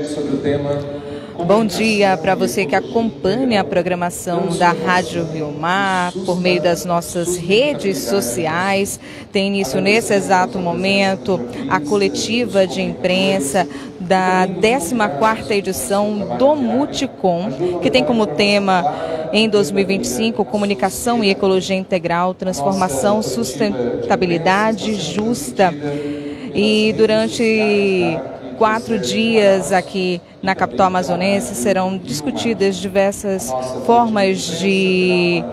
Sobre o tema. Bom dia para você que acompanha a programação da Rádio Rio Mar por meio das nossas redes sociais. Tem início nesse exato momento a coletiva de imprensa da 14ª edição do Multicom, que tem como tema em 2025 comunicação e ecologia integral, transformação, sustentabilidade justa. E durante 4 dias aqui na capital amazonense serão discutidas diversas formas de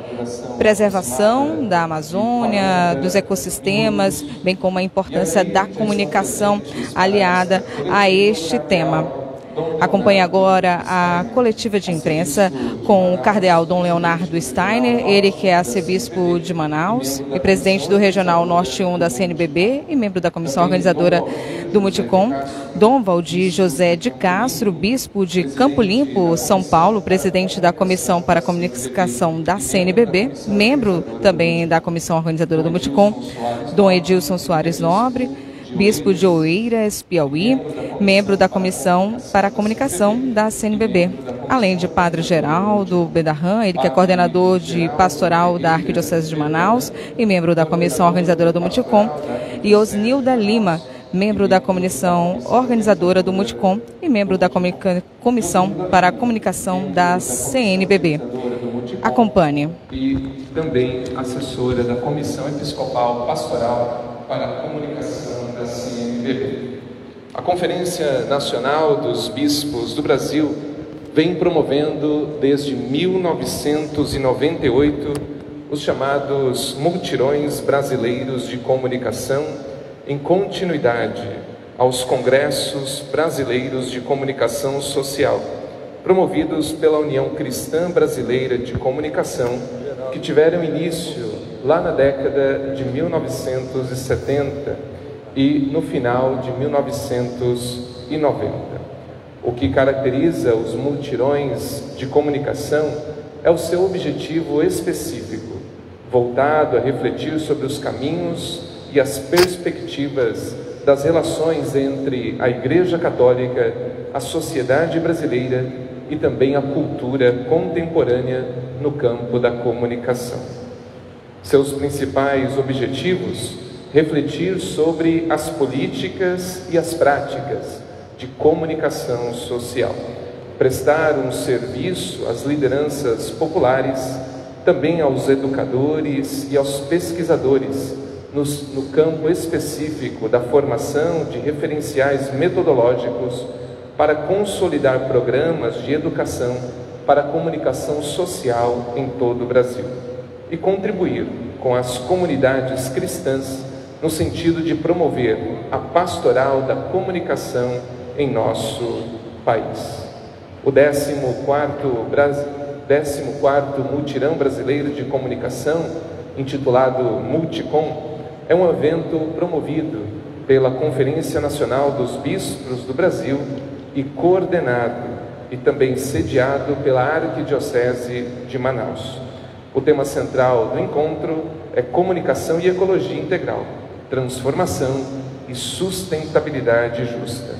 preservação da Amazônia, dos ecossistemas, bem como a importância da comunicação aliada a este tema. Acompanhe agora a coletiva de imprensa com o cardeal Dom Leonardo Steiner, ele que é arcebispo de Manaus e presidente do Regional Norte 1 da CNBB e membro da comissão organizadora do Multicom, Dom Valdir José de Castro, bispo de Campo Limpo, São Paulo, presidente da comissão para a comunicação da CNBB, membro também da comissão organizadora do Multicom, Dom Edilson Soares Nobre, bispo de Oeiras, Piauí, membro da Comissão para a Comunicação da CNBB, além de Padre Geraldo Bedarran, ele que é coordenador de pastoral da Arquidiocese de Manaus e membro da Comissão Organizadora do Multicom, e Osnilda Lima, membro da Comissão Organizadora do Multicom e membro da Comissão para a Comunicação da CNBB. Acompanhe. E também assessora da Comissão Episcopal Pastoral para a Comunicação da CNBB. A Conferência Nacional dos Bispos do Brasil vem promovendo desde 1998 os chamados Multirões Brasileiros de Comunicação, em continuidade aos Congressos Brasileiros de Comunicação Social, promovidos pela União Cristã Brasileira de Comunicação, que tiveram início lá na década de 1970 e no final de 1990. O que caracteriza os multirões de comunicação é o seu objetivo específico, voltado a refletir sobre os caminhos e as perspectivas das relações entre a Igreja Católica, a sociedade brasileira e também a cultura contemporânea no campo da comunicação. Seus principais objetivos: refletir sobre as políticas e as práticas de comunicação social, prestar um serviço às lideranças populares, também aos educadores e aos pesquisadores, no campo específico da formação de referenciais metodológicos para consolidar programas de educação para a comunicação social em todo o Brasil e contribuir com as comunidades cristãs no sentido de promover a pastoral da comunicação em nosso país. O 14º Multirão Brasileiro de Comunicação, intitulado Multicom, é um evento promovido pela Conferência Nacional dos Bispos do Brasil e coordenado e também sediado pela Arquidiocese de Manaus. O tema central do encontro é comunicação e ecologia integral, transformação e sustentabilidade justa.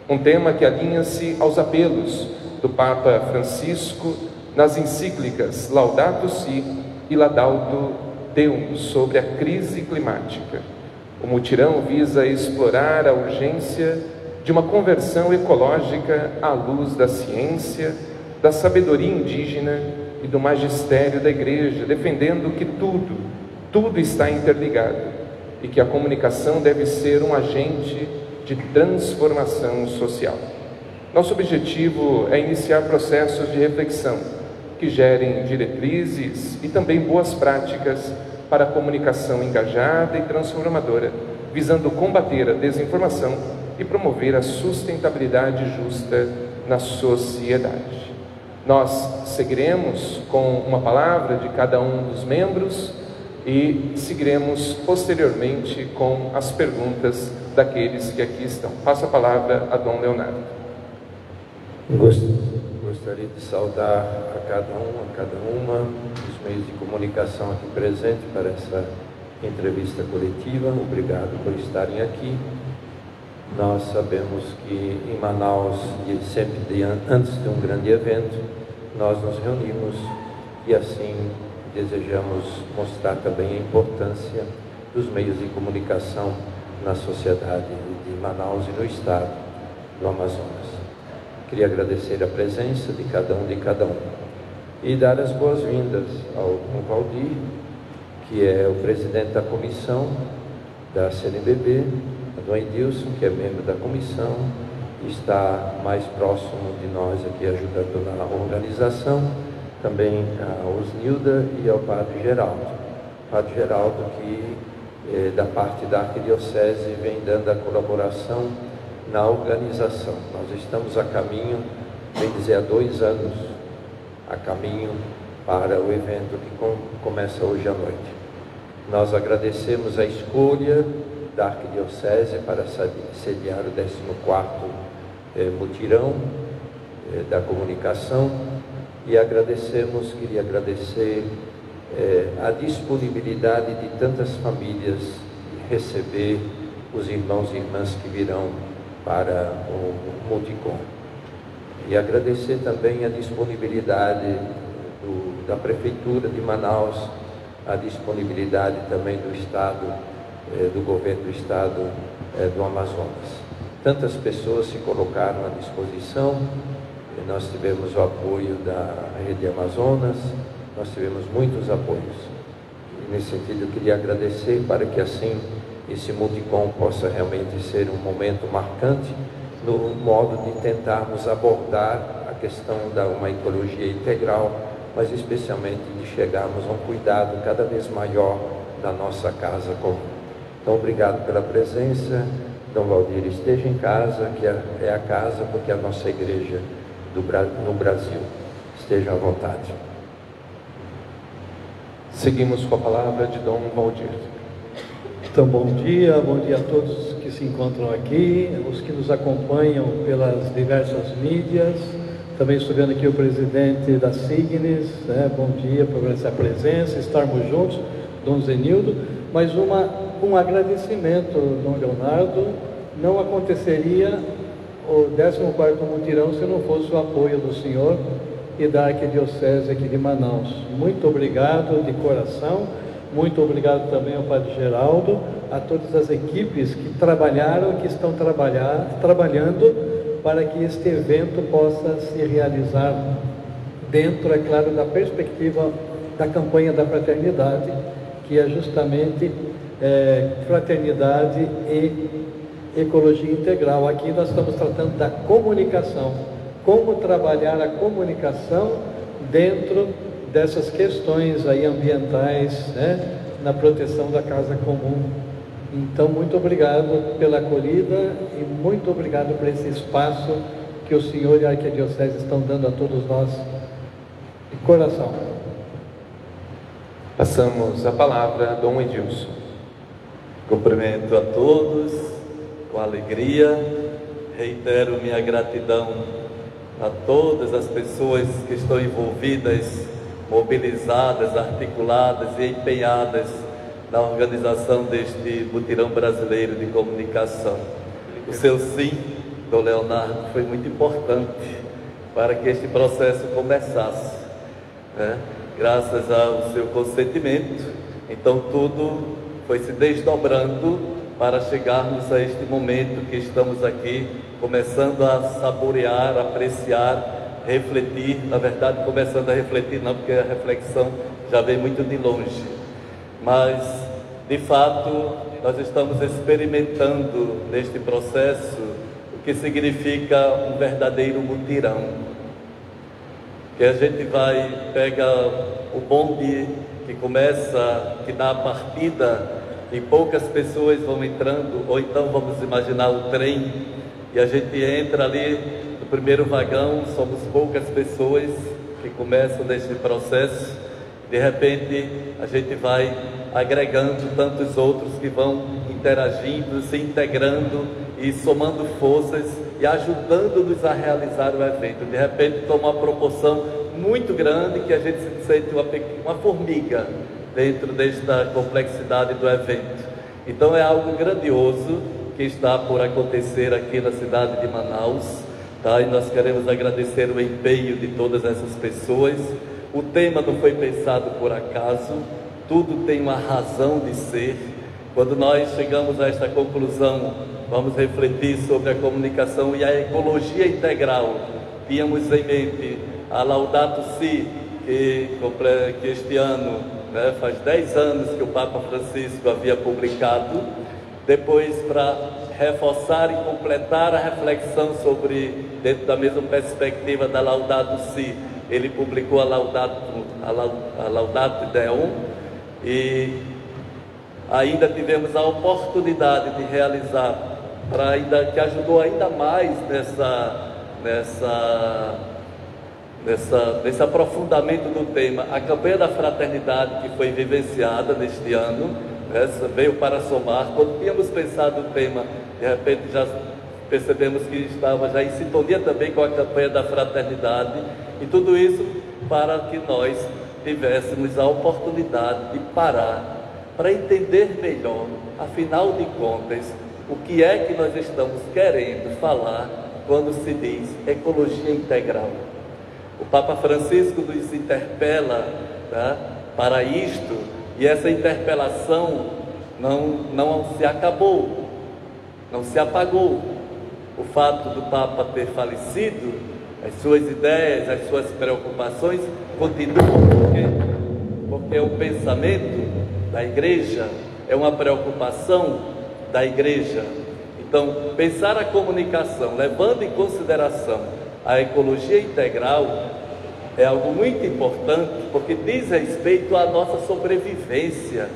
Um tema que alinha-se aos apelos do Papa Francisco nas encíclicas Laudato Si e Laudato Deum sobre a crise climática. O mutirão visa explorar a urgência de uma conversão ecológica à luz da ciência, da sabedoria indígena e do magistério da Igreja, defendendo que tudo está interligado e que a comunicação deve ser um agente de transformação social. Nosso objetivo é iniciar processos de reflexão que gerem diretrizes e também boas práticas para a comunicação engajada e transformadora, visando combater a desinformação e promover a sustentabilidade justa na sociedade. Nós seguiremos com uma palavra de cada um dos membros e seguiremos posteriormente com as perguntas daqueles que aqui estão. Passo a palavra a Dom Leonardo. Gostaria de saudar a cada uma dos meios de comunicação aqui presentes para essa entrevista coletiva. Obrigado por estarem aqui. Nós sabemos que em Manaus, antes de um grande evento, nós nos reunimos e assim desejamos mostrar também a importância dos meios de comunicação na sociedade de Manaus e no estado do Amazonas. Queria agradecer a presença de cada um e dar as boas-vindas ao Valdir, que é o presidente da comissão da CNBB, a Dom Edilson, que é membro da comissão, está mais próximo de nós aqui ajudando na organização, também a Osnilda e ao Padre Geraldo. Padre Geraldo que da parte da Arquidiocese vem dando a colaboração na organização. Nós estamos a caminho, bem dizer, há 2 anos, a caminho para o evento que começa hoje à noite. Nós agradecemos a escolha da Arquidiocese para sediar o 14º mutirão da comunicação e queria agradecer a disponibilidade de tantas famílias de receber os irmãos e irmãs que virão para o Multicom. E agradecer também a disponibilidade da Prefeitura de Manaus, a disponibilidade também do Estado, do Governo do Estado do Amazonas. Tantas pessoas se colocaram à disposição, nós tivemos o apoio da Rede Amazonas, nós tivemos muitos apoios. E nesse sentido eu queria agradecer para que assim esse Multicom possa realmente ser um momento marcante no modo de tentarmos abordar a questão da uma ecologia integral, mas especialmente de chegarmos a um cuidado cada vez maior da nossa casa comum. Então, obrigado pela presença. Dom Valdir, esteja em casa, que é a casa porque é a nossa igreja no Brasil. Esteja à vontade. Seguimos com a palavra de Dom Valdir. Então, bom dia a todos que se encontram aqui, os que nos acompanham pelas diversas mídias. Também estou vendo aqui o presidente da Signes, bom dia por essa presença, estarmos juntos, Dom Zenildo. Mas um agradecimento, Dom Leonardo, não aconteceria o 14º mutirão se não fosse o apoio do senhor e da Arquidiocese aqui de Manaus. Muito obrigado de coração. Muito obrigado também ao Padre Geraldo, a todas as equipes que trabalharam, que estão trabalhando para que este evento possa se realizar dentro, é claro, da perspectiva da campanha da fraternidade, que é justamente fraternidade e ecologia integral. Aqui nós estamos tratando da comunicação, como trabalhar a comunicação dentro dessas questões aí ambientais, na proteção da casa comum. Então, muito obrigado pela acolhida e muito obrigado por esse espaço que o senhor e a Arquidiocese estão dando a todos nós de coração. Passamos a palavra a Dom Edilson. Cumprimento a todos com alegria, reitero minha gratidão a todas as pessoas que estão envolvidas, mobilizadas, articuladas e empenhadas na organização deste mutirão brasileiro de comunicação. O seu sim, Dom Leonardo, foi muito importante para que este processo começasse, graças ao seu consentimento. Então tudo foi se desdobrando para chegarmos a este momento que estamos aqui, começando a saborear, apreciar, refletir. Na verdade, começando a refletir não, porque a reflexão já vem muito de longe, mas de fato nós estamos experimentando neste processo o que significa um verdadeiro mutirão, que a gente pega o bonde que começa, que dá a partida e poucas pessoas vão entrando, ou então vamos imaginar o trem e a gente entra ali no primeiro vagão, somos poucas pessoas que começam neste processo. De repente a gente vai agregando tantos outros que vão interagindo, se integrando e somando forças e ajudando-nos a realizar o evento. De repente toma uma proporção muito grande que a gente se sente uma formiga dentro desta complexidade do evento. Então é algo grandioso que está por acontecer aqui na cidade de Manaus, tá? E nós queremos agradecer o empenho de todas essas pessoas. O tema não foi pensado por acaso, tudo tem uma razão de ser. Quando nós chegamos a esta conclusão, vamos refletir sobre a comunicação e a ecologia integral. Tínhamos em mente a Laudato Si, que este ano, né, faz 10 anos que o Papa Francisco havia publicado. Depois, para reforçar e completar a reflexão sobre, dentro da mesma perspectiva da Laudato Si, ele publicou a Laudato Deum, e ainda tivemos a oportunidade de realizar, que ajudou ainda mais nesse aprofundamento do tema, a campanha da fraternidade que foi vivenciada neste ano, veio para somar. Quando tínhamos pensado o tema, de repente já percebemos que estava já em sintonia também com a campanha da fraternidade, e tudo isso para que nós tivéssemos a oportunidade de parar para entender melhor, afinal de contas, o que é que nós estamos querendo falar quando se diz ecologia integral. O Papa Francisco nos interpela, tá, para isto, e essa interpelação não se acabou, não se apagou. O fato do Papa ter falecido, as suas ideias, as suas preocupações continuam, porque o pensamento da igreja é uma preocupação da igreja. Então, pensar a comunicação, levando em consideração a ecologia integral, é algo muito importante, porque diz respeito à nossa sobrevivência,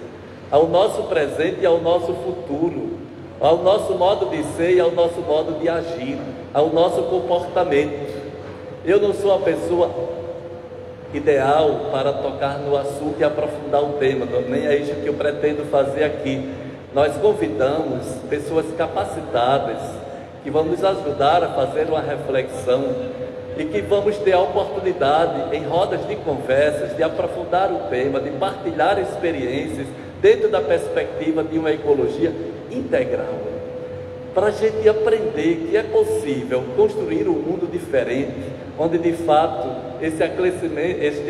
ao nosso presente e ao nosso futuro, ao nosso modo de ser e ao nosso modo de agir, ao nosso comportamento. Eu não sou a pessoa ideal para tocar no assunto e aprofundar o tema, nem é isso que eu pretendo fazer aqui. Nós convidamos pessoas capacitadas que vão nos ajudar a fazer uma reflexão e que vamos ter a oportunidade, em rodas de conversas, de aprofundar o tema, de partilhar experiências dentro da perspectiva de uma ecologia integral, para a gente aprender que é possível construir um mundo diferente, onde de fato este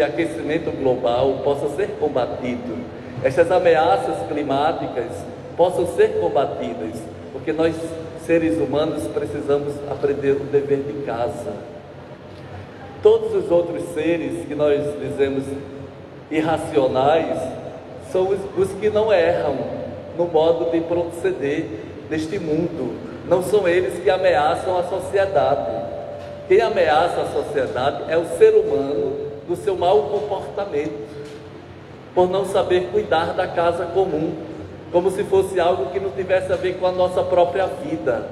aquecimento global possa ser combatido, estas ameaças climáticas possam ser combatidas, porque nós, seres humanos, precisamos aprender o dever de casa. Todos os outros seres que nós dizemos irracionais são os que não erram no modo de proceder neste mundo. Não são eles que ameaçam a sociedade. Quem ameaça a sociedade é o ser humano do seu mau comportamento, por não saber cuidar da casa comum, como se fosse algo que não tivesse a ver com a nossa própria vida.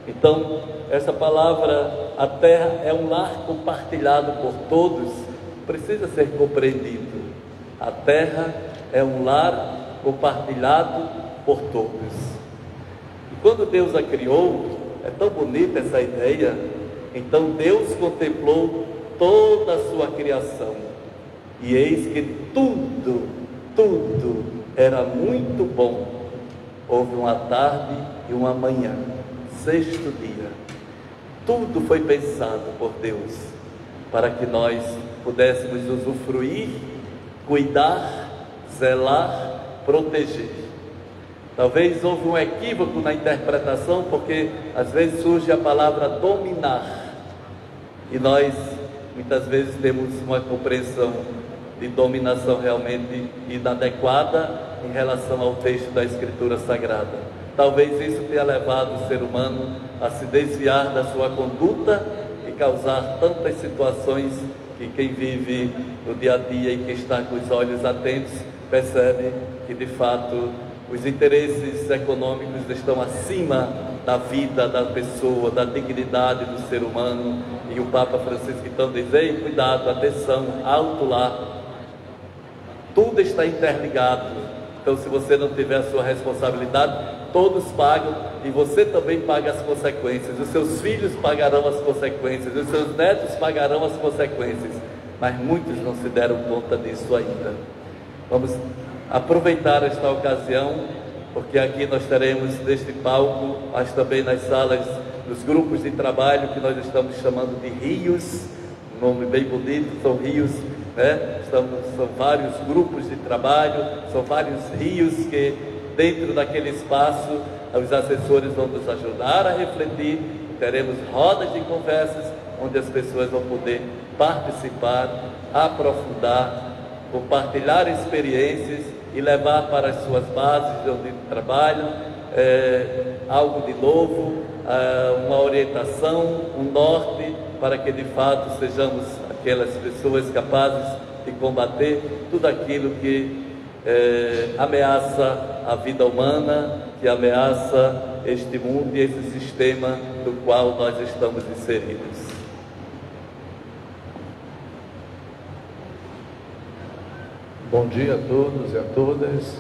Então, essa palavra, a terra é um lar compartilhado por todos, precisa ser compreendido. A terra é um lar compartilhado por todos. E quando Deus a criou, é tão bonita essa ideia. Então Deus contemplou toda a sua criação, e eis que tudo era muito bom. Houve uma tarde e uma manhã, sexto dia. Tudo foi pensado por Deus para que nós pudéssemos usufruir, cuidar, zelar, proteger. Talvez houve um equívoco na interpretação, porque às vezes surge a palavra dominar, e nós muitas vezes temos uma compreensão de dominação realmente inadequada em relação ao texto da Escritura Sagrada. Talvez isso tenha levado o ser humano a se desviar da sua conduta e causar tantas situações que quem vive no dia a dia e que está com os olhos atentos percebe que de fato os interesses econômicos estão acima da vida da pessoa, da dignidade do ser humano. E o Papa Francisco então diz: ei, cuidado, atenção, alto lá. Tudo está interligado. Então, se você não tiver a sua responsabilidade, todos pagam, e você também paga as consequências. Os seus filhos pagarão as consequências, os seus netos pagarão as consequências. Mas muitos não se deram conta disso ainda. Vamos aproveitar esta ocasião porque aqui nós teremos neste palco, mas também nas salas dos grupos de trabalho que nós estamos chamando de rios, um nome bem bonito, são rios, né? São vários grupos de trabalho, são vários rios que dentro daquele espaço os assessores vão nos ajudar a refletir, teremos rodas de conversas onde as pessoas vão poder participar, aprofundar, compartilhar experiências e levar para as suas bases de onde trabalham algo de novo, uma orientação, um norte, para que de fato sejamos aquelas pessoas capazes de combater tudo aquilo que ameaça a vida humana, que ameaça este mundo e esse sistema do qual nós estamos inseridos. Bom dia a todos e a todas.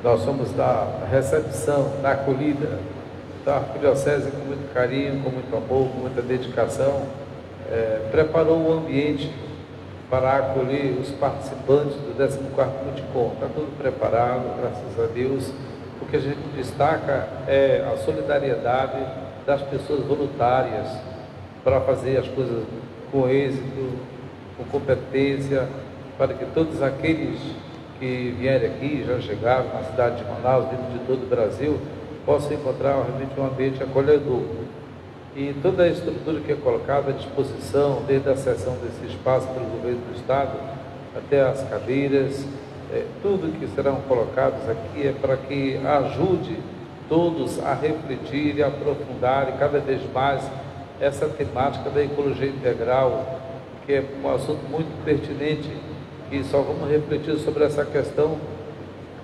Nós somos da recepção, da acolhida da Arquidiocese com muito carinho, com muito amor, com muita dedicação. Preparou o ambiente para acolher os participantes do 14º Multicom. Está tudo preparado, graças a Deus. O que a gente destaca é a solidariedade das pessoas voluntárias para fazer as coisas com êxito, com competência, para que todos aqueles que vierem aqui, já chegaram na cidade de Manaus, dentro de todo o Brasil, possam encontrar realmente um ambiente acolhedor. E toda a estrutura que é colocada à disposição, desde a cessão desse espaço pelo governo do Estado, até as cadeiras, tudo que serão colocados aqui é para que ajude todos a refletir e aprofundar cada vez mais essa temática da ecologia integral, que é um assunto muito pertinente, e só vamos refletir sobre essa questão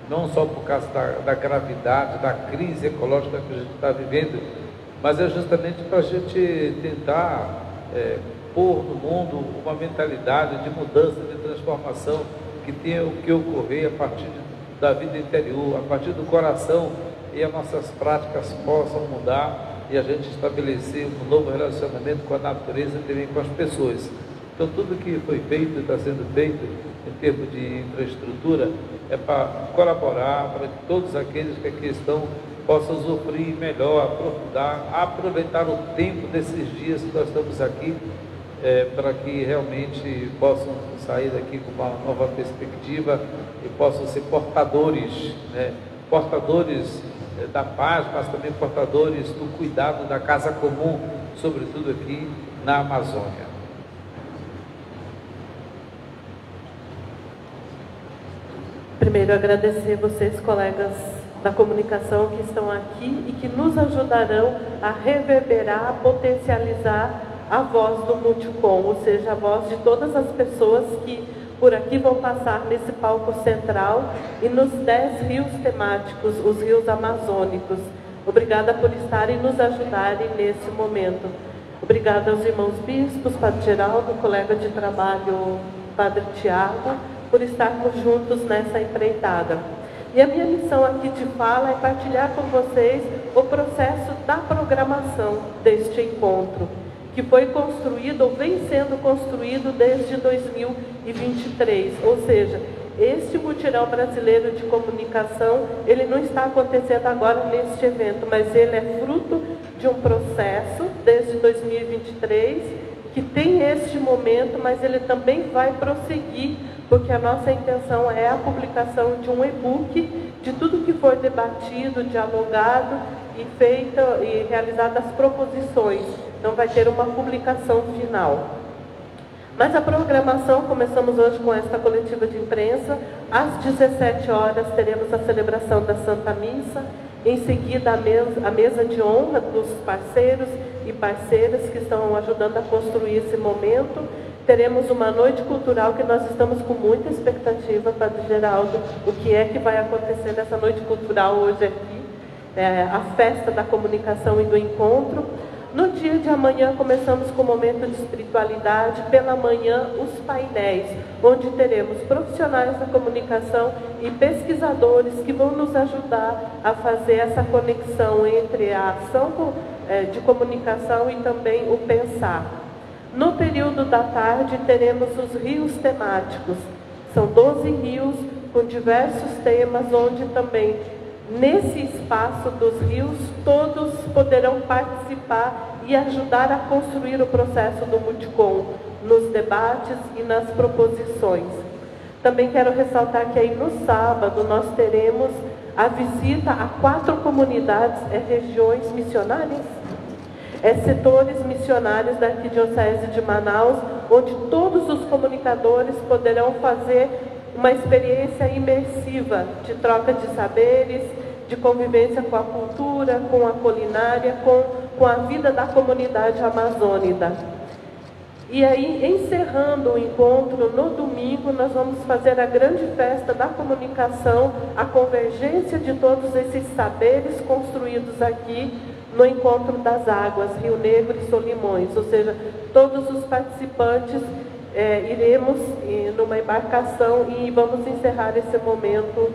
não só por causa da gravidade, da crise ecológica que a gente está vivendo, mas é justamente para a gente tentar pôr no mundo uma mentalidade de mudança, de transformação, que tenha o que ocorrer a partir da vida interior, a partir do coração, e as nossas práticas possam mudar e a gente estabelecer um novo relacionamento com a natureza e também com as pessoas. Então, tudo que foi feito, está sendo feito em termos de infraestrutura, é para colaborar, para que todos aqueles que aqui estão possam usufruir melhor, aprofundar, aproveitar o tempo desses dias que nós estamos aqui, para que realmente possam sair daqui com uma nova perspectiva e possam ser portadores, portadores da paz, mas também portadores do cuidado da casa comum, sobretudo aqui na Amazônia. Primeiro, agradecer vocês, colegas da comunicação que estão aqui e que nos ajudarão a reverberar, a potencializar a voz do Multicom, ou seja, a voz de todas as pessoas que por aqui vão passar nesse palco central e nos 10 rios temáticos, os rios amazônicos. Obrigada por estarem e nos ajudarem nesse momento. Obrigada aos irmãos bispos, Padre Geraldo, colega de trabalho, Padre Tiago, por estarmos juntos nessa empreitada. E a minha missão aqui de fala é partilhar com vocês o processo da programação deste encontro, que foi construído ou vem sendo construído desde 2023, ou seja, este mutirão brasileiro de comunicação, ele não está acontecendo agora neste evento, mas ele é fruto de um processo desde 2023, que tem este momento, mas ele também vai prosseguir, porque a nossa intenção é a publicação de um e-book de tudo que foi debatido, dialogado e feita e realizadas as proposições. Então vai ter uma publicação final. Mas a programação, começamos hoje com esta coletiva de imprensa. Às 17 horas teremos a celebração da Santa Missa. Em seguida a mesa de honra dos parceiros e parceiras que estão ajudando a construir esse momento. Teremos uma noite cultural que nós estamos com muita expectativa, Padre Geraldo, o que é que vai acontecer nessa noite cultural hoje aqui, a festa da comunicação e do encontro. No dia de amanhã começamos com o momento de espiritualidade, pela manhã os painéis, onde teremos profissionais da comunicação e pesquisadores que vão nos ajudar a fazer essa conexão entre a ação de comunicação e também o pensar. No período da tarde teremos os rios temáticos, são 12 rios com diversos temas, onde também Nesse espaço dos rios, todos poderão participar e ajudar a construir o processo do Multicom, nos debates e nas proposições. Também quero ressaltar que aí no sábado nós teremos a visita a 4 comunidades, regiões missionárias, setores missionários da Arquidiocese de Manaus, onde todos os comunicadores poderão fazer uma experiência imersiva de troca de saberes, de convivência com a cultura, com a culinária, com a vida da comunidade amazônica. E aí, encerrando o encontro, no domingo, nós vamos fazer a grande festa da comunicação, a convergência de todos esses saberes construídos aqui no Encontro das Águas, Rio Negro e Solimões. Ou seja, todos os participantes iremos numa embarcação e vamos encerrar esse momento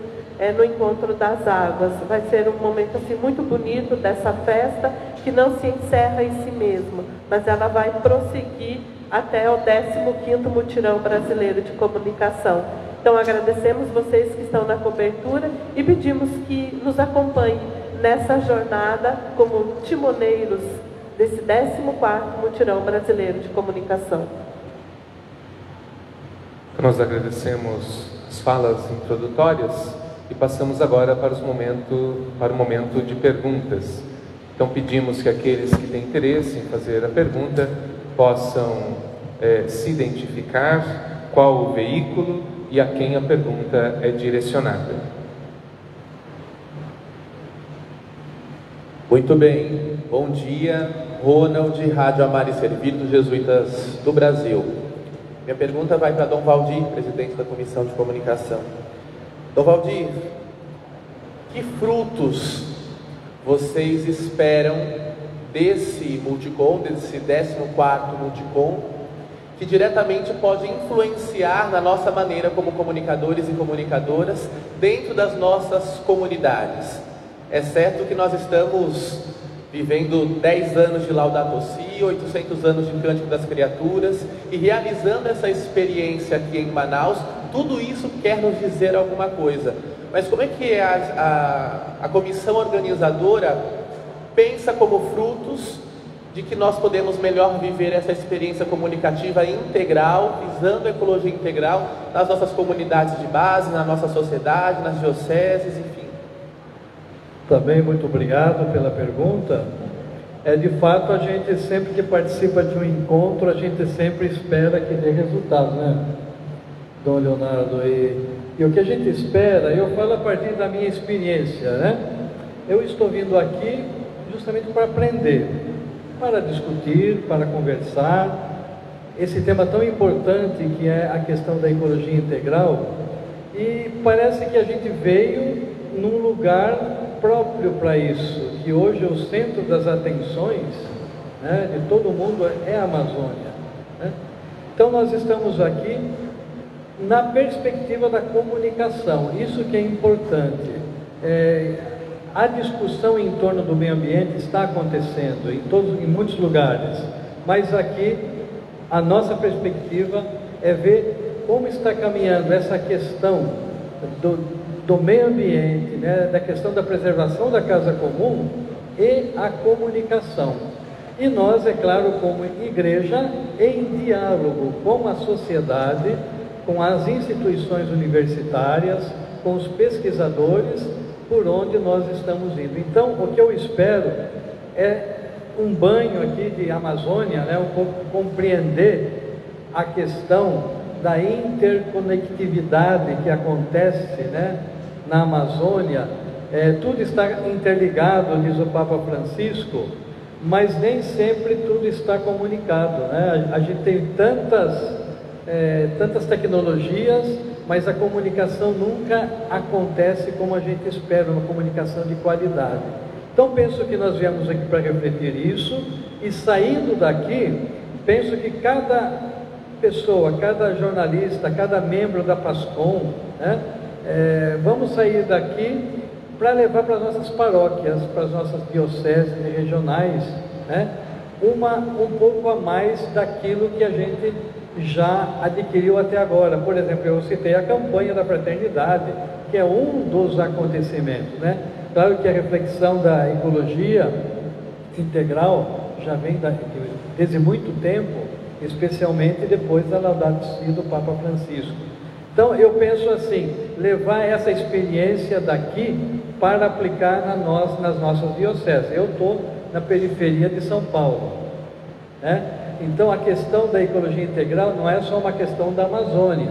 no Encontro das Águas. Vai ser um momento assim, muito bonito dessa festa, que não se encerra em si mesma, mas ela vai prosseguir até o 15º Mutirão Brasileiro de Comunicação. Então agradecemos vocês que estão na cobertura e pedimos que nos acompanhem nessa jornada como timoneiros desse 14º Mutirão Brasileiro de Comunicação. Nós agradecemos as falas introdutórias e passamos agora para o momento de perguntas. Então pedimos que aqueles que têm interesse em fazer a pergunta possam se identificar, qual o veículo e a quem a pergunta é direcionada. Muito bem, bom dia, Ronald, Rádio Amar e Servir dos Jesuítas do Brasil. Minha pergunta vai para Dom Valdir, presidente da Comissão de Comunicação. Dom Valdir, que frutos vocês esperam desse Multicom, desse 14º Multicom, que diretamente pode influenciar na nossa maneira como comunicadores e comunicadoras dentro das nossas comunidades? É certo que nós estamos vivendo 10 anos de Laudato Si, 800 anos de Cântico das Criaturas, e realizando essa experiência aqui em Manaus, tudo isso quer nos dizer alguma coisa. Mas como é que a comissão organizadora pensa como frutos de que nós podemos melhor viver essa experiência comunicativa integral, visando a ecologia integral nas nossas comunidades de base, na nossa sociedade, nas dioceses, enfim? Também muito obrigado pela pergunta. De fato, a gente sempre que participa de um encontro, a gente sempre espera que dê resultado, né, Dom Leonardo? E o que a gente espera, eu falo a partir da minha experiência, né? Eu estou vindo aqui justamente para aprender, para discutir, para conversar, esse tema tão importante que é a questão da ecologia integral, e parece que a gente veio num lugar próprio para isso, que hoje o centro das atenções, né, de todo mundo é a Amazônia, né? Então nós estamos aqui na perspectiva da comunicação, isso que é importante. A discussão em torno do meio ambiente está acontecendo em muitos lugares, mas aqui a nossa perspectiva é ver como está caminhando essa questão do meio ambiente, né, da questão da preservação da casa comum e a comunicação. E nós, é claro, como igreja, em diálogo com a sociedade, com as instituições universitárias, com os pesquisadores, por onde nós estamos indo. Então, o que eu espero é um banho aqui de Amazônia, né, compreender a questão da interconectividade que acontece, né, na Amazônia. Tudo está interligado, diz o Papa Francisco, mas nem sempre tudo está comunicado, né? A gente tem tantas tecnologias, mas a comunicação nunca acontece como a gente espera, uma comunicação de qualidade. Então penso que nós viemos aqui para refletir isso, e saindo daqui, penso que cada pessoa, cada jornalista, cada membro da PASCOM, né, vamos sair daqui para levar para as nossas paróquias, para as nossas dioceses regionais, né, um pouco a mais daquilo que a gente já adquiriu até agora. Por exemplo, eu citei a campanha da fraternidade, que é um dos acontecimentos, né? Claro que a reflexão da ecologia integral já vem desde muito tempo, especialmente depois da Laudato Si do Papa Francisco. Então eu penso assim, levar essa experiência daqui para aplicar nas nossas dioceses. Eu estou na periferia de São Paulo, né? Então a questão da ecologia integral não é só uma questão da Amazônia,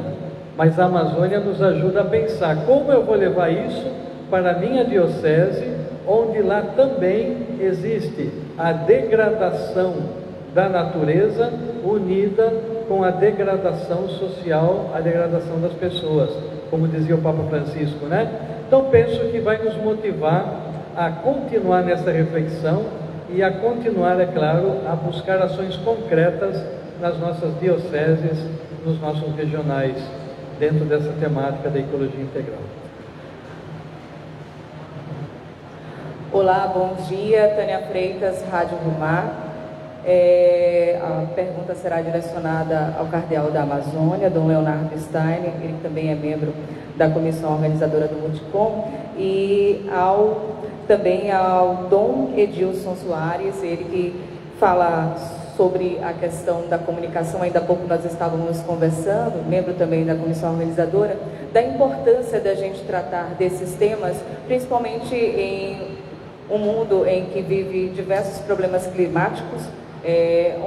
mas a Amazônia nos ajuda a pensar como eu vou levar isso para a minha diocese, onde lá também existe a degradação da natureza unida com a degradação social, a degradação das pessoas, como dizia o Papa Francisco, né? Então penso que vai nos motivar a continuar nessa reflexão e a continuar, é claro, a buscar ações concretas nas nossas dioceses, nos nossos regionais, dentro dessa temática da ecologia integral. Olá, bom dia, Tânia Freitas, Rádio Rio Mar. A pergunta será direcionada ao Cardeal da Amazônia, Dom Leonardo Steiner, ele também é membro da comissão organizadora do Multicom, e também ao Dom Edilson Soares, ele que fala sobre a questão da comunicação. Ainda há pouco nós estávamos conversando, membro também da comissão organizadora, da importância da gente tratar desses temas, principalmente em um mundo em que vive diversos problemas climáticos,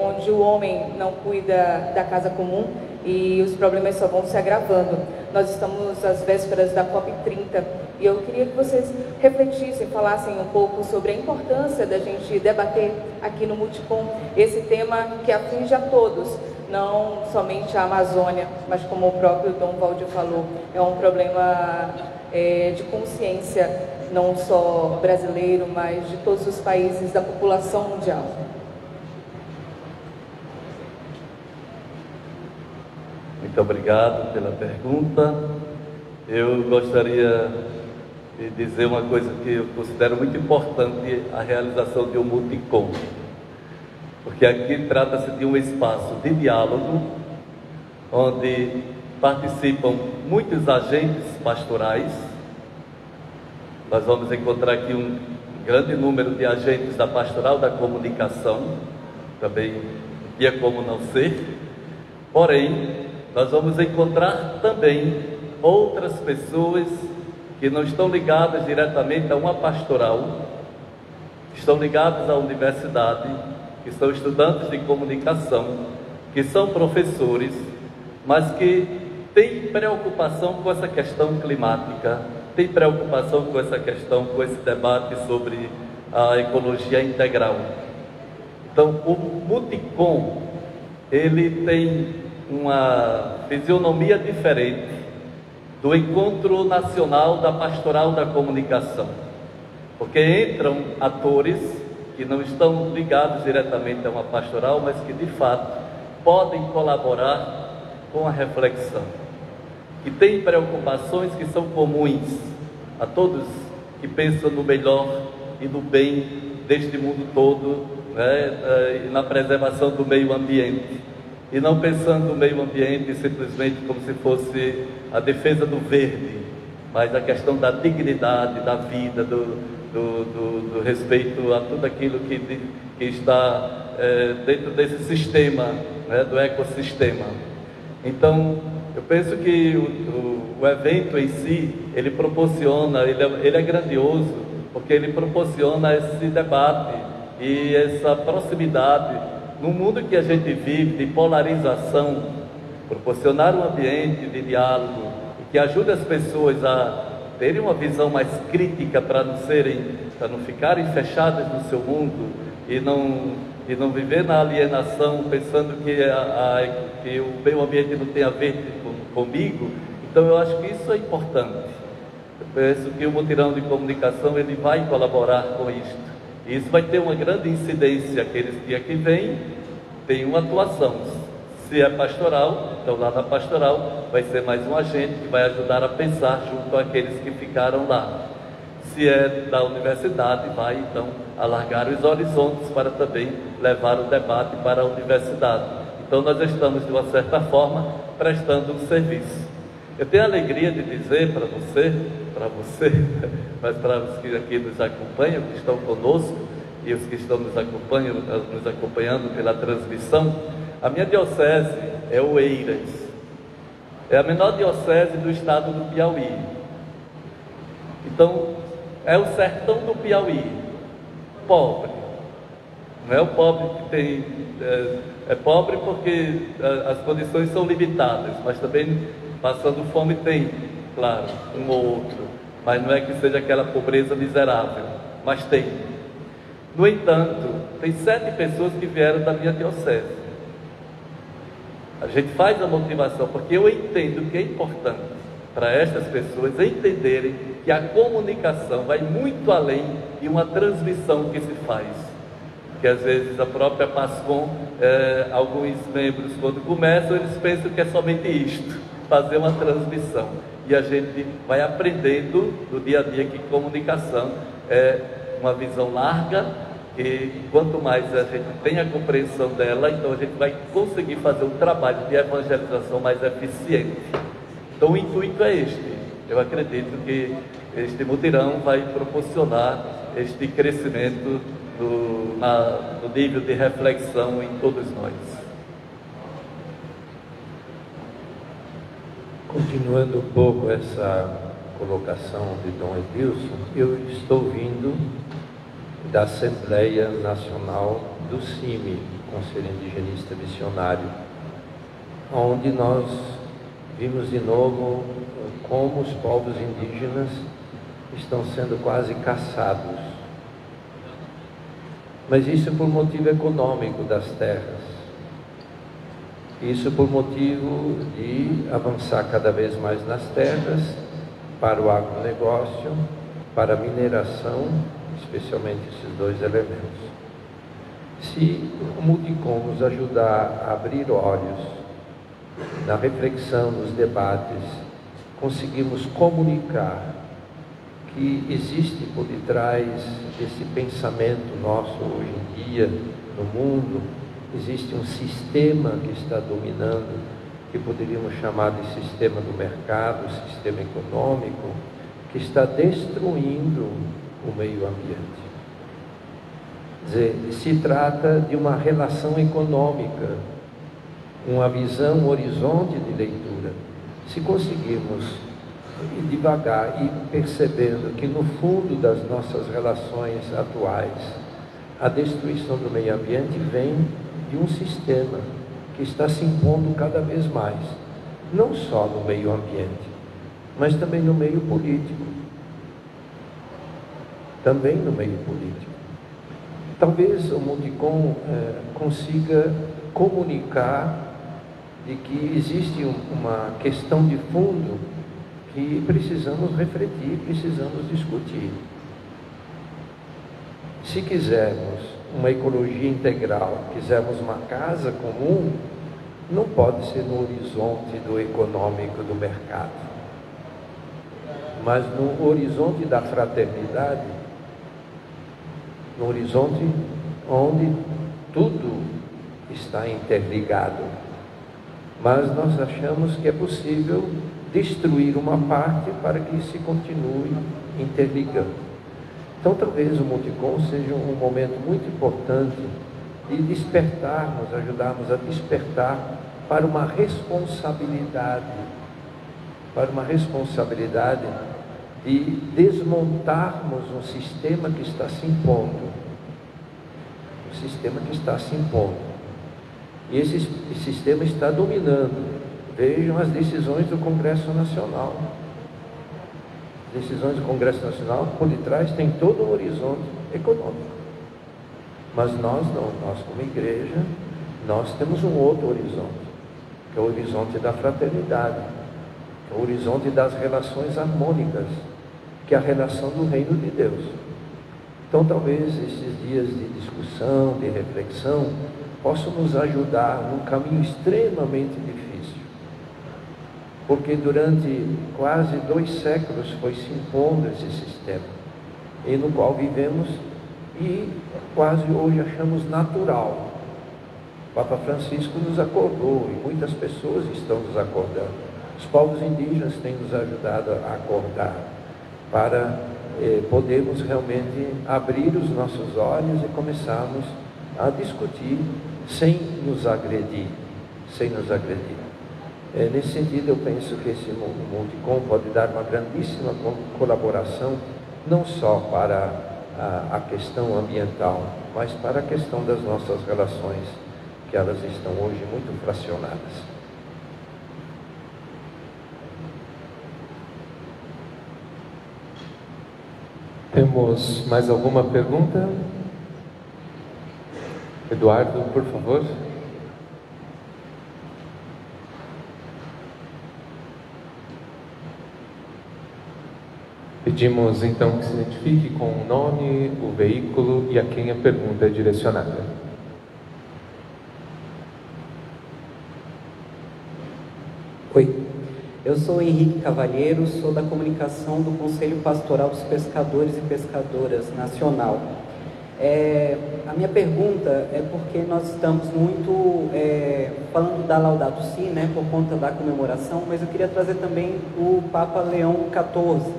onde o homem não cuida da casa comum e os problemas só vão se agravando. Nós estamos às vésperas da COP30 e eu queria que vocês refletissem, falassem um pouco sobre a importância da gente debater aqui no Multicom esse tema que aflige a todos, não somente a Amazônia, mas como o próprio Dom Valdir falou, é um problema de consciência, não só brasileiro, mas de todos os países da população mundial. Muito obrigado pela pergunta. Eu gostaria de dizer uma coisa que eu considero muito importante, a realização de um Multicom, porque aqui trata-se de um espaço de diálogo, onde participam muitos agentes pastorais. Nós vamos encontrar aqui um grande número de agentes da Pastoral da Comunicação, também não tinha como não ser. Porém, nós vamos encontrar também outras pessoas que não estão ligadas diretamente a uma pastoral, que estão ligadas à universidade, que são estudantes de comunicação, que são professores, mas que têm preocupação com essa questão climática, têm preocupação com essa questão, com esse debate sobre a ecologia integral. Então, o Multicom, ele tem uma fisionomia diferente do Encontro Nacional da Pastoral da Comunicação, porque entram atores que não estão ligados diretamente a uma pastoral, mas que de fato podem colaborar com a reflexão, que têm preocupações que são comuns a todos que pensam no melhor e no bem deste mundo todo, né, e na preservação do meio ambiente. E não pensando no meio ambiente simplesmente como se fosse a defesa do verde, mas a questão da dignidade, da vida, do respeito a tudo aquilo que está dentro desse sistema, né, do ecossistema. Então, eu penso que o evento em si, ele proporciona, ele é grandioso, porque ele proporciona esse debate e essa proximidade. No mundo que a gente vive de polarização, proporcionar um ambiente de diálogo que ajude as pessoas a terem uma visão mais crítica para não ficarem fechadas no seu mundo e não viver na alienação pensando que o meio ambiente não tem a ver comigo. Então eu acho que isso é importante. Eu penso que o mutirão de comunicação ele vai colaborar com isto. E isso vai ter uma grande incidência. Aqueles que aqui vêm têm uma atuação. Se é pastoral, então lá na pastoral vai ser mais um agente que vai ajudar a pensar junto àqueles que ficaram lá. Se é da universidade, vai então alargar os horizontes para também levar o debate para a universidade. Então nós estamos de uma certa forma prestando um serviço. Eu tenho a alegria de dizer para você para você, mas para os que aqui nos acompanham, que estão conosco, e os que estão nos acompanhando pela transmissão. A minha diocese é Oeiras, é a menor diocese do estado do Piauí. Então, é o sertão do Piauí, pobre. Não é o pobre que tem... É pobre porque as condições são limitadas, mas também passando fome tem, claro, um ou outro. Mas não é que seja aquela pobreza miserável, mas tem. No entanto, tem 7 pessoas que vieram da minha diocese. A gente faz a motivação, porque eu entendo que é importante para estas pessoas entenderem que a comunicação vai muito além de uma transmissão que se faz. Que às vezes a própria PASCOM, alguns membros, quando começam, eles pensam que é somente isto, fazer uma transmissão. E a gente vai aprendendo no dia a dia que comunicação é uma visão larga, e quanto mais a gente tem a compreensão dela, então a gente vai conseguir fazer um trabalho de evangelização mais eficiente. Então o intuito é este. Eu acredito que este mutirão vai proporcionar este crescimento no nível de reflexão em todos nós. Continuando um pouco essa colocação de Dom Edilson, eu estou vindo da Assembleia Nacional do CIMI, Conselho Indigenista Missionário, onde nós vimos de novo como os povos indígenas estão sendo quase caçados. Mas isso por motivo econômico das terras. Isso por motivo de avançar cada vez mais nas terras, para o agronegócio, para a mineração, especialmente esses 2 elementos. Se o Multicom nos ajudar a abrir olhos na reflexão, nos debates, conseguimos comunicar que existe por detrás desse pensamento nosso hoje em dia, no mundo, existe um sistema que está dominando, que poderíamos chamar de sistema do mercado, sistema econômico, que está destruindo o meio ambiente. Quer dizer, se trata de uma relação econômica, uma visão, um horizonte de leitura. Se conseguirmos ir devagar e percebendo que no fundo das nossas relações atuais, a destruição do meio ambiente vem de um sistema que está se impondo cada vez mais, não só no meio ambiente, mas também no meio político. Também no meio político. Talvez o Multicom consiga comunicar de que existe uma questão de fundo que precisamos refletir, precisamos discutir. Se quisermos uma ecologia integral, quisermos uma casa comum, não pode ser no horizonte do econômico, do mercado, mas no horizonte da fraternidade, no horizonte onde tudo está interligado. Mas nós achamos que é possível destruir uma parte para que se continue interligando. Então talvez o Multicom seja um momento muito importante de despertarmos, ajudarmos a despertar para uma responsabilidade, de desmontarmos um sistema que está se impondo. E esse sistema está dominando. Vejam as decisões do Congresso Nacional. Decisões do Congresso Nacional, por detrás tem todo um horizonte econômico. Mas nós não, nós como igreja, nós temos um outro horizonte, que é o horizonte da fraternidade, que é o horizonte das relações harmônicas, que é a relação do reino de Deus. Então talvez esses dias de discussão, de reflexão, possam nos ajudar num caminho extremamente difícil. Porque durante quase 2 séculos foi se impondo esse sistema, e no qual vivemos e quase hoje achamos natural. O Papa Francisco nos acordou, e muitas pessoas estão nos acordando. Os povos indígenas têm nos ajudado a acordar. para podermos realmente abrir os nossos olhos e começarmos a discutir sem nos agredir, nesse sentido, eu penso que esse Multicom pode dar uma grandíssima colaboração, não só para a questão ambiental, mas para a questão das nossas relações, que elas estão hoje muito fracionadas. Temos mais alguma pergunta? Eduardo, por favor. Pedimos então que se identifique com o nome, o veículo e a quem a pergunta é direcionada. Oi, eu sou Henrique Cavalheiro, sou da comunicação do Conselho Pastoral dos Pescadores e Pescadoras Nacional. A minha pergunta é porque nós estamos muito falando da Laudato Si, né, por conta da comemoração, mas eu queria trazer também o Papa Leão XIV.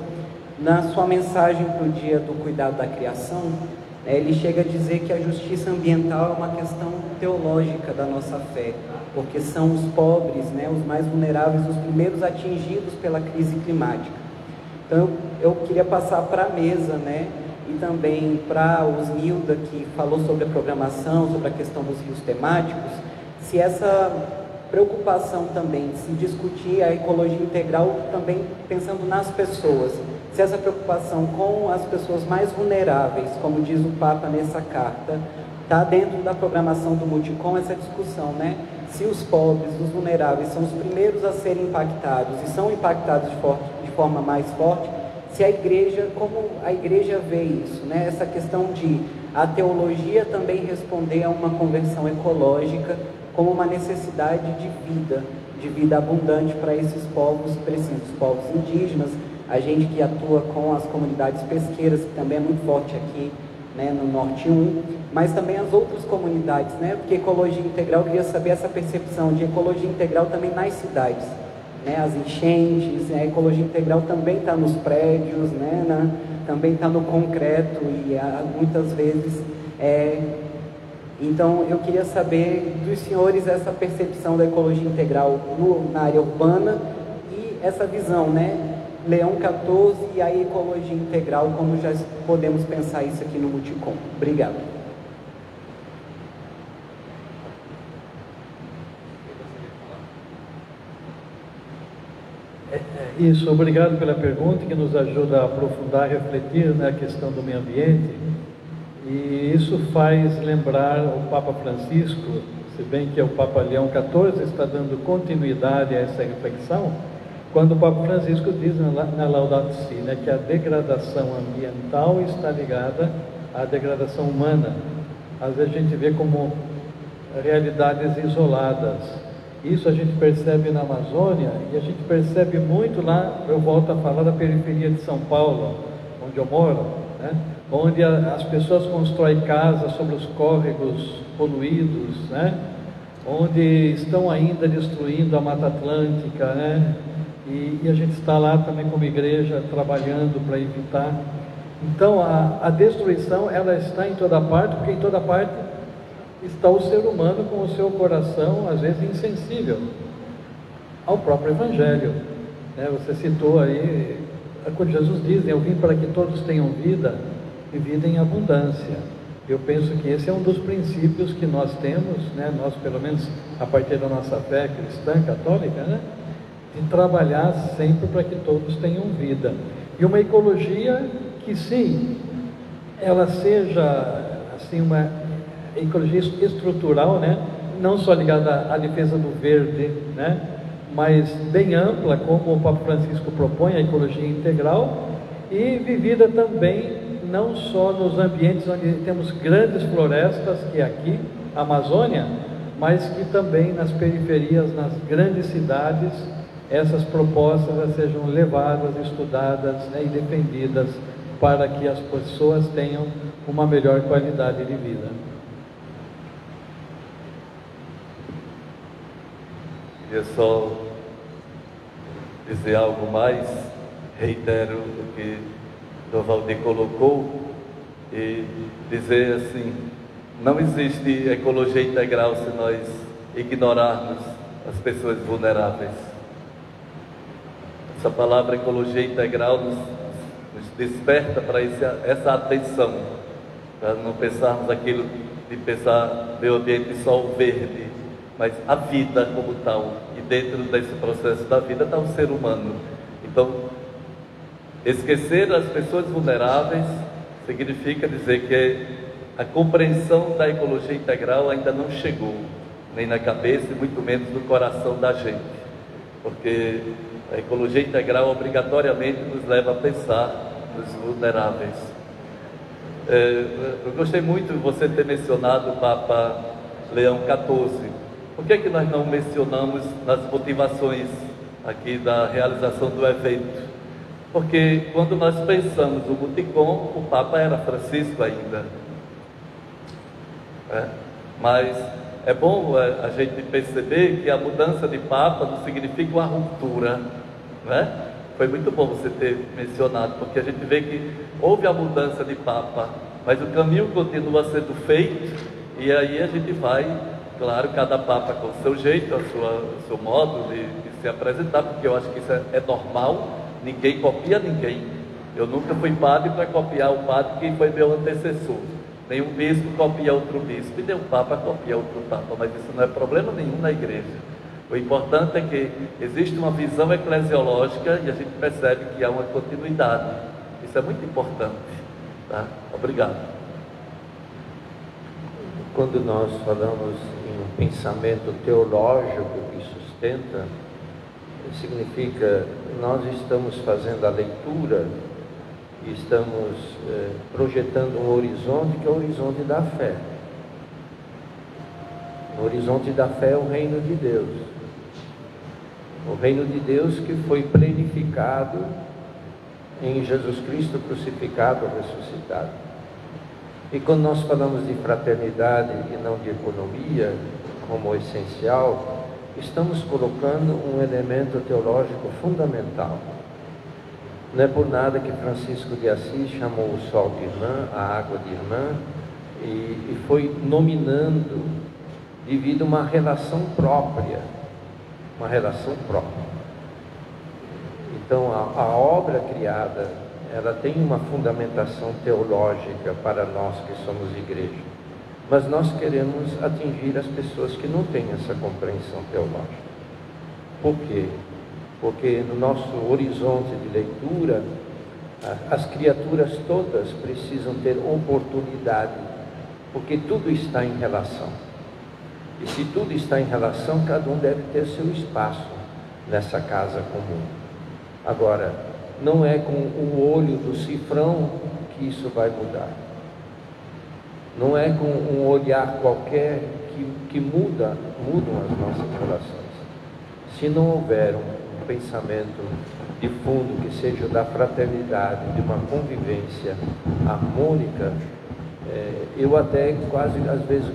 Na sua mensagem para o Dia do Cuidado da Criação, ele chega a dizer que a justiça ambiental é uma questão teológica da nossa fé, porque são os pobres, né, os mais vulneráveis, os primeiros atingidos pela crise climática. Então eu queria passar para a mesa, né, e também para o Osnilda, que falou sobre a programação, sobre a questão dos rios temáticos, se essa preocupação também de se discutir a ecologia integral também pensando nas pessoas, se essa preocupação com as pessoas mais vulneráveis, como diz o Papa nessa carta, está dentro da programação do Multicom, essa discussão, né? Se os pobres, os vulneráveis são os primeiros a serem impactados e são impactados de forma mais forte, se a igreja, como a igreja vê isso, né? Essa questão de a teologia também responder a uma conversão ecológica como uma necessidade de vida abundante para esses povos precisos, povos indígenas, a gente que atua com as comunidades pesqueiras, que também é muito forte aqui, né, no Norte 1, mas também as outras comunidades, né, porque ecologia integral, eu queria saber essa percepção de ecologia integral também nas cidades, né, as enchentes, a ecologia integral também está nos prédios, né, também está no concreto e muitas vezes então eu queria saber dos senhores essa percepção da ecologia integral na área urbana e essa visão, né, Leão XIV e a ecologia integral, como já podemos pensar isso aqui no Multicom. Obrigado. Isso, obrigado pela pergunta, que nos ajuda a aprofundar, refletir na questão do meio ambiente. E isso faz lembrar o Papa Francisco, se bem que o Papa Leão XIV está dando continuidade a essa reflexão, quando o Papa Francisco diz na Laudato Si, né, que a degradação ambiental está ligada à degradação humana. Às vezes a gente vê como realidades isoladas. Isso a gente percebe na Amazônia e a gente percebe muito lá, eu volto a falar da periferia de São Paulo, onde eu moro, né, onde as pessoas constroem casas sobre os córregos poluídos, né, onde estão ainda destruindo a Mata Atlântica, né, e a gente está lá também como igreja trabalhando para evitar. Então a destruição ela está em toda parte, porque em toda parte está o ser humano com o seu coração às vezes insensível ao próprio Evangelho, né? Você citou aí quando Jesus diz, eu vim para que todos tenham vida e vida em abundância. Eu penso que esse é um dos princípios que nós temos, né? Nós pelo menos a partir da nossa fé cristã católica, né? De trabalhar sempre para que todos tenham vida. E uma ecologia que sim, ela seja assim uma ecologia estrutural, né? Não só ligada à defesa do verde, né? Mas bem ampla, como o Papa Francisco propõe, a ecologia integral, e vivida também não só nos ambientes onde temos grandes florestas, que é aqui, a Amazônia, mas que também nas periferias, nas grandes cidades, essas propostas sejam levadas, estudadas, né, e defendidas para que as pessoas tenham uma melhor qualidade de vida. Queria só dizer algo mais, reitero o que Dom Valdir colocou, e dizer assim, não existe ecologia integral se nós ignorarmos as pessoas vulneráveis. Essa palavra ecologia integral nos desperta para essa atenção, para não pensarmos aquilo de pensar meio ambiente só o verde, mas a vida como tal, e dentro desse processo da vida está o ser humano. Então, esquecer as pessoas vulneráveis significa dizer que a compreensão da ecologia integral ainda não chegou, nem na cabeça e muito menos no coração da gente, porque a ecologia integral obrigatoriamente nos leva a pensar nos vulneráveis. Eu gostei muito de você ter mencionado o Papa Leão XIV. Por que nós não mencionamos nas motivações aqui da realização do evento? Porque quando nós pensamos no Muticom, o Papa era Francisco ainda. Mas é bom a gente perceber que a mudança de Papa não significa uma ruptura, né? Foi muito bom você ter mencionado, porque a gente vê que houve a mudança de Papa, mas o caminho continua sendo feito, e aí a gente vai, claro, cada Papa com o seu jeito, o seu modo de se apresentar, porque eu acho que isso é normal, ninguém copia ninguém. Eu nunca fui padre para copiar o padre que foi meu antecessor. Nenhum bispo copia outro bispo, e nenhum Papa copia outro Papa, mas isso não é problema nenhum na igreja. O importante é que existe uma visão eclesiológica e a gente percebe que há uma continuidade. Isso é muito importante. Tá? Obrigado. Quando nós falamos em um pensamento teológico que sustenta, significa que nós estamos fazendo a leitura e estamos projetando um horizonte que é o horizonte da fé. O horizonte da fé é o reino de Deus. O reino de Deus que foi plenificado em Jesus Cristo crucificado, ressuscitado. E quando nós falamos de fraternidade e não de economia como essencial, estamos colocando um elemento teológico fundamental. Não é por nada que Francisco de Assis chamou o sol de irmã, a água de irmã, e foi nominando devido a uma relação própria. Uma relação própria. Então, a obra criada, ela tem uma fundamentação teológica para nós que somos igreja. Mas nós queremos atingir as pessoas que não têm essa compreensão teológica. Por quê? Porque no nosso horizonte de leitura, as criaturas todas precisam ter oportunidade, porque tudo está em relação. E se tudo está em relação, cada um deve ter seu espaço nessa casa comum. Agora, não é com o olho do cifrão que isso vai mudar. Não é com um olhar qualquer que mudam as nossas relações. Se não houver um pensamento de fundo que seja da fraternidade, de uma convivência harmônica, eu até quase às vezes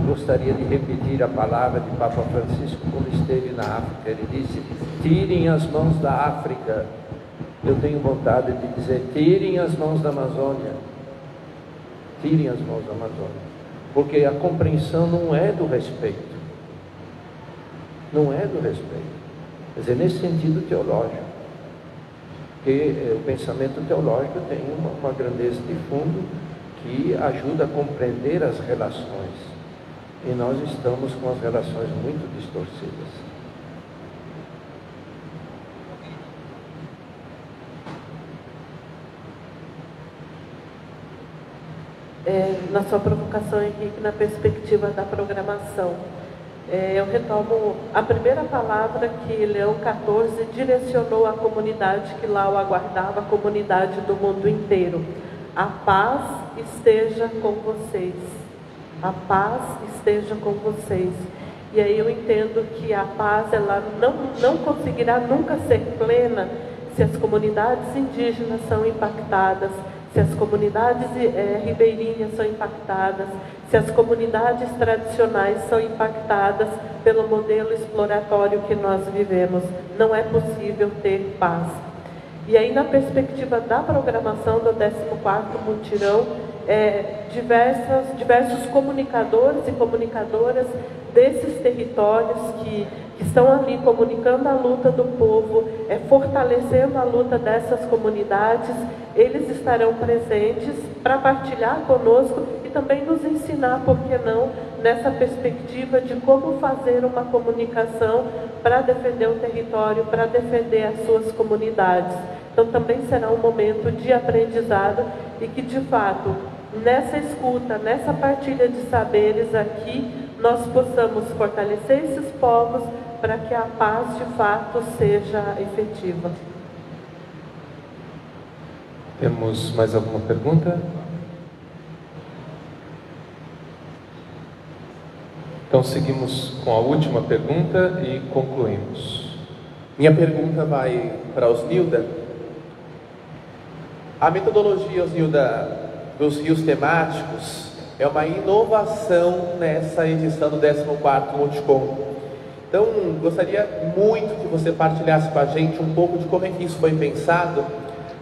gostaria de repetir a palavra de Papa Francisco quando esteve na África. Ele disse: tirem as mãos da África. Eu tenho vontade de dizer: tirem as mãos da Amazônia. Tirem as mãos da Amazônia. Porque a compreensão não é do respeito. Não é do respeito. Quer dizer, nesse sentido teológico. Porque o pensamento teológico tem uma grandeza de fundo que ajuda a compreender as relações. E nós estamos com as relações muito distorcidas. Na sua provocação, Henrique, na perspectiva da programação, eu retomo a primeira palavra que Leão XIV direcionou à comunidade que lá o aguardava, a comunidade do mundo inteiro: a paz esteja com vocês. A paz esteja com vocês. E aí eu entendo que a paz ela não conseguirá nunca ser plena se as comunidades indígenas são impactadas, se as comunidades ribeirinhas são impactadas, se as comunidades tradicionais são impactadas pelo modelo exploratório que nós vivemos. Não é possível ter paz. E aí, na perspectiva da programação do 14º Mutirão, diversos comunicadores e comunicadoras desses territórios que estão ali comunicando a luta do povo, fortalecendo a luta dessas comunidades, eles estarão presentes para partilhar conosco e também nos ensinar, por que não, nessa perspectiva de como fazer uma comunicação para defender o território, para defender as suas comunidades. Então também será um momento de aprendizado e que, de fato, nessa escuta, nessa partilha de saberes aqui, nós possamos fortalecer esses povos para que a paz, de fato, seja efetiva. Temos mais alguma pergunta? Então seguimos com a última pergunta e concluímos. Minha pergunta vai para Osnilda. A metodologia, Osnilda, dos rios temáticos é uma inovação nessa edição do 14º Multicom. Então, gostaria muito que você partilhasse com a gente um pouco de como é que isso foi pensado,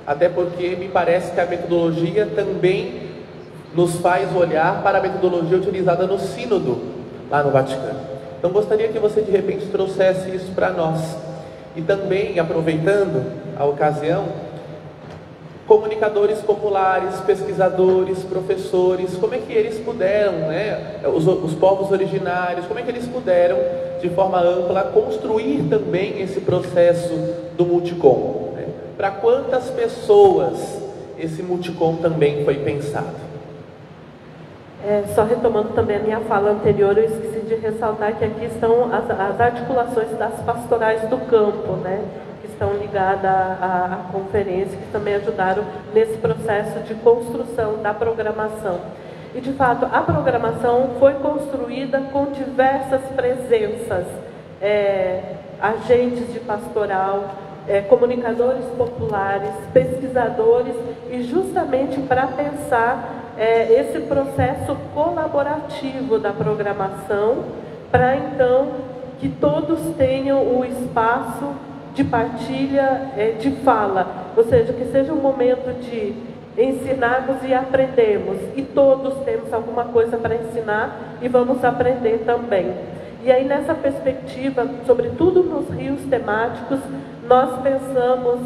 até porque me parece que a metodologia também nos faz olhar para a metodologia utilizada no Sínodo, lá no Vaticano. Então, gostaria que você, de repente, trouxesse isso para nós. E também, aproveitando a ocasião, comunicadores populares, pesquisadores, professores, como é que eles puderam, os povos originários, como é que eles puderam, de forma ampla, construir também esse processo do Multicom? Para quantas pessoas esse Multicom também foi pensado? Só retomando também a minha fala anterior, eu esqueci de ressaltar que aqui estão as articulações das pastorais do campo, que estão ligadas à conferência, que também ajudaram nesse processo de construção da programação. E, de fato, a programação foi construída com diversas presenças, agentes de pastoral, comunicadores populares, pesquisadores, e justamente para pensar esse processo colaborativo da programação, para então que todos tenham o espaço de partilha, de fala, ou seja, que seja um momento de ensinarmos e aprendermos, e todos temos alguma coisa para ensinar e vamos aprender também. E aí, nessa perspectiva, sobretudo nos rios temáticos, nós pensamos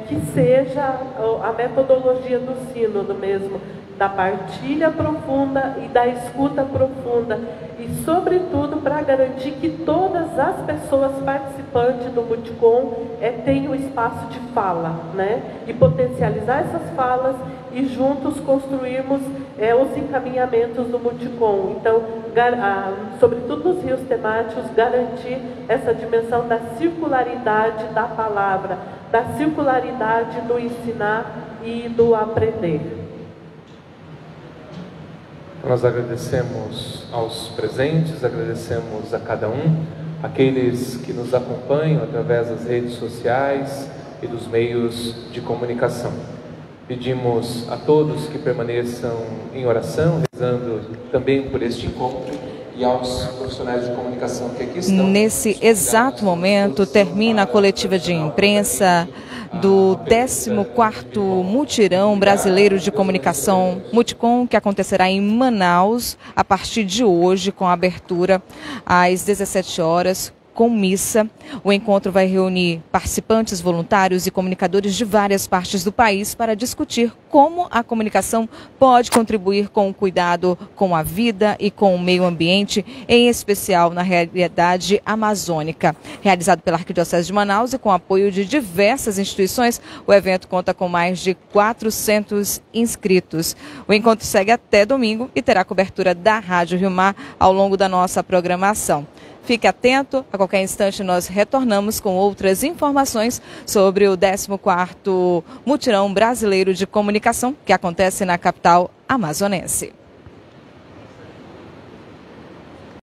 que seja a metodologia do sínodo mesmo, da partilha profunda e da escuta profunda, e sobretudo para garantir que todas as pessoas participantes do Multicom tenham espaço de fala, e potencializar essas falas e juntos construirmos os encaminhamentos do Multicom. Então, sobretudo nos rios temáticos, garantir essa dimensão da circularidade da palavra, da circularidade do ensinar e do aprender. Nós agradecemos aos presentes, agradecemos a cada um, aqueles que nos acompanham através das redes sociais e dos meios de comunicação. Pedimos a todos que permaneçam em oração, rezando também por este encontro, e aos profissionais de comunicação que aqui estão. Nesse exato momento, termina a coletiva de imprensa do 14º Mutirão Brasileiro de Comunicação Multicom, que acontecerá em Manaus a partir de hoje, com a abertura às 17 horas, com missa. O encontro vai reunir participantes, voluntários e comunicadores de várias partes do país para discutir como a comunicação pode contribuir com o cuidado com a vida e com o meio ambiente, em especial na realidade amazônica. Realizado pela Arquidiocese de Manaus e com apoio de diversas instituições, o evento conta com mais de 400 inscritos. O encontro segue até domingo e terá cobertura da Rádio Rio Mar ao longo da nossa programação. Fique atento, a qualquer instante nós retornamos com outras informações sobre o 14º Mutirão Brasileiro de Comunicação, que acontece na capital amazonense.